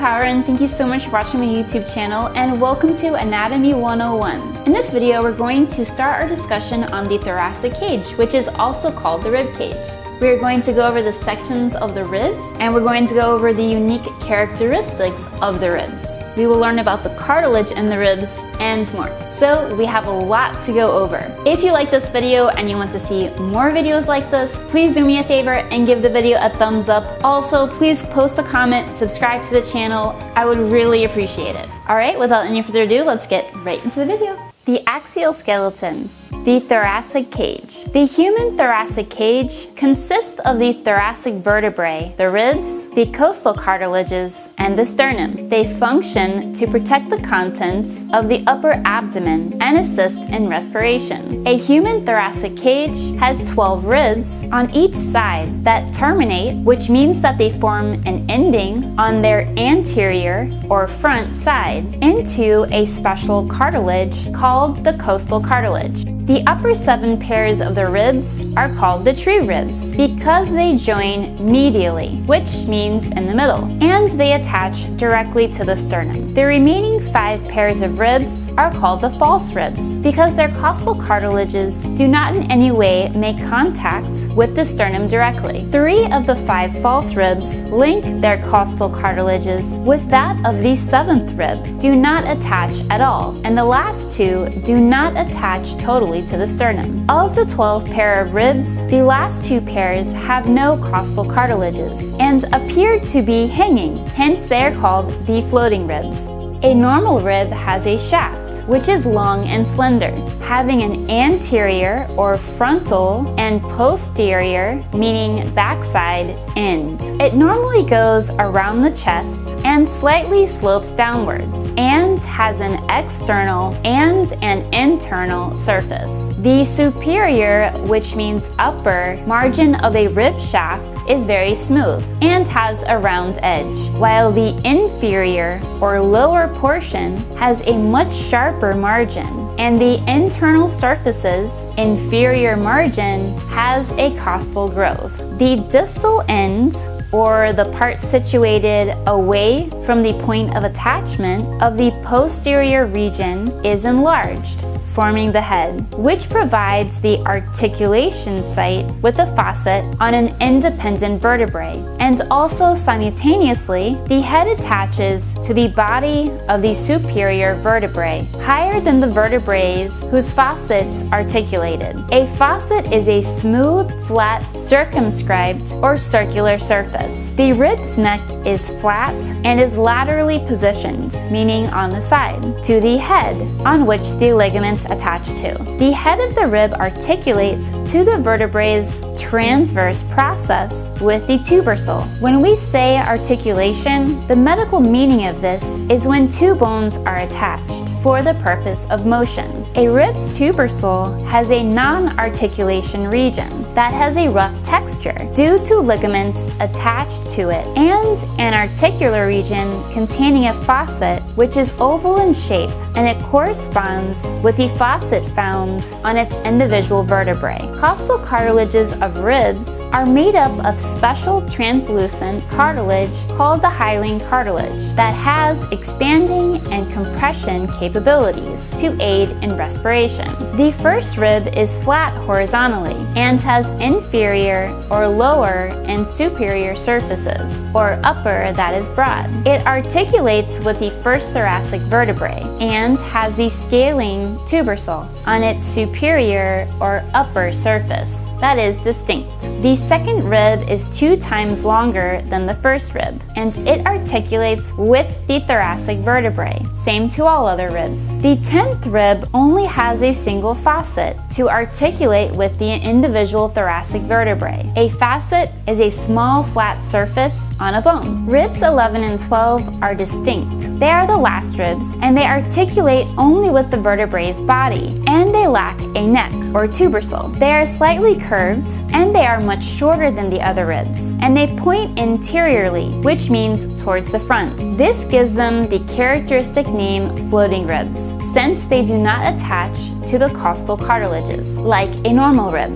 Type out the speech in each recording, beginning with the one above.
Power, and thank you so much for watching my YouTube channel, and welcome to Anatomy 101. In this video, we're going to start our discussion on the thoracic cage, which is also called the rib cage. We are going to go over the sections of the ribs, and we're going to go over the unique characteristics of the ribs. We will learn about the cartilage in the ribs and more. So we have a lot to go over. If you like this video and you want to see more videos like this, please do me a favor and give the video a thumbs up. Also, please post a comment, subscribe to the channel. I would really appreciate it. All right, without any further ado, let's get right into the video. The axial skeleton. The thoracic cage. The human thoracic cage consists of the thoracic vertebrae, the ribs, the costal cartilages, and the sternum. They function to protect the contents of the upper abdomen and assist in respiration. A human thoracic cage has 12 ribs on each side that terminate, which means that they form an ending on their anterior or front side into a special cartilage called the costal cartilage. The upper 7 pairs of the ribs are called the true ribs because they join medially, which means in the middle, and they attach directly to the sternum. The remaining 5 pairs of ribs are called the false ribs because their costal cartilages do not in any way make contact with the sternum directly. 3 of the 5 false ribs link their costal cartilages with that of the 7th rib, do not attach at all, and the last 2 do not attach totally to the sternum. Of the 12 pair of ribs, the last 2 pairs have no costal cartilages and appear to be hanging, hence they are called the floating ribs. A normal rib has a shaft, which is long and slender, having an anterior or frontal and posterior, meaning backside, end. It normally goes around the chest and slightly slopes downwards, and has an external and an internal surface. The superior, which means upper, margin of a rib shaft is very smooth and has a round edge, while the inferior or lower portion has a much sharper margin, and the internal surface's inferior margin has a costal groove. The distal end, or the part situated away from the point of attachment of the posterior region, is enlarged, forming the head, which provides the articulation site with the facet on an independent vertebrae. And also simultaneously, the head attaches to the body of the superior vertebrae, higher than the vertebrae whose facets articulated. A facet is a smooth, flat, circumscribed, or circular surface. The rib's neck is flat and is laterally positioned, meaning on the side, to the head, on which the ligaments attach to. The head of the rib articulates to the vertebrae's transverse process with the tubersal. When we say articulation, the medical meaning of this is when 2 bones are attached for the purpose of motion. A rib's tubersal has a non-articulation region that has a rough texture due to ligaments attached to it, and an articular region containing a facet which is oval in shape, and it corresponds with the facet found on its individual vertebrae. Costal cartilages of ribs are made up of special translucent cartilage called the hyaline cartilage that has expanding and compression capabilities to aid in respiration. The first rib is flat horizontally and has inferior or lower and superior surfaces, or upper that is broad. It articulates with the first thoracic vertebrae and has the scaling tubersal on its superior or upper surface that is distinct. The second rib is 2 times longer than the first rib, and it articulates with the thoracic vertebrae, same to all other ribs. The 10th rib only has a single facet to articulate with the individual thoracic vertebrae. A facet is a small flat surface on a bone. Ribs 11 and 12 are distinct. They are the last ribs, and they articulate only with the vertebrae's body, and they lack a neck or tubersal. They are slightly curved, and they are much shorter than the other ribs, and they point interiorly, which means towards the front. This gives them the characteristic name floating ribs, since they do not attach to the costal cartilages like a normal rib.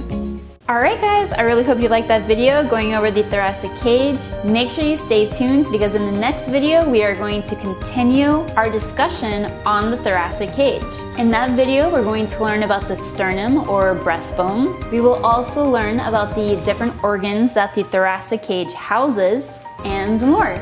Alright guys, I really hope you liked that video going over the thoracic cage. Make sure you stay tuned because in the next video we are going to continue our discussion on the thoracic cage. In that video we're going to learn about the sternum or breastbone. We will also learn about the different organs that the thoracic cage houses and more.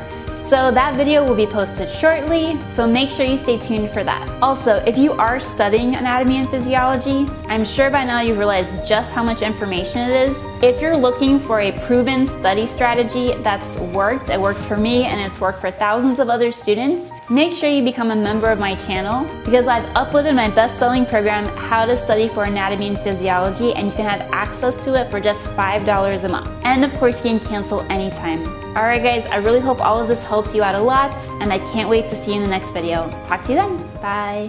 So that video will be posted shortly, so make sure you stay tuned for that. Also, if you are studying anatomy and physiology, I'm sure by now you've realized just how much information it is. If you're looking for a proven study strategy that's worked, it worked for me and it's worked for thousands of other students, make sure you become a member of my channel because I've uploaded my best-selling program, How to Study for Anatomy and Physiology, and you can have access to it for just $5 a month. And of course, you can cancel anytime. Alright guys, I really hope all of this helps you out a lot, and I can't wait to see you in the next video. Talk to you then. Bye.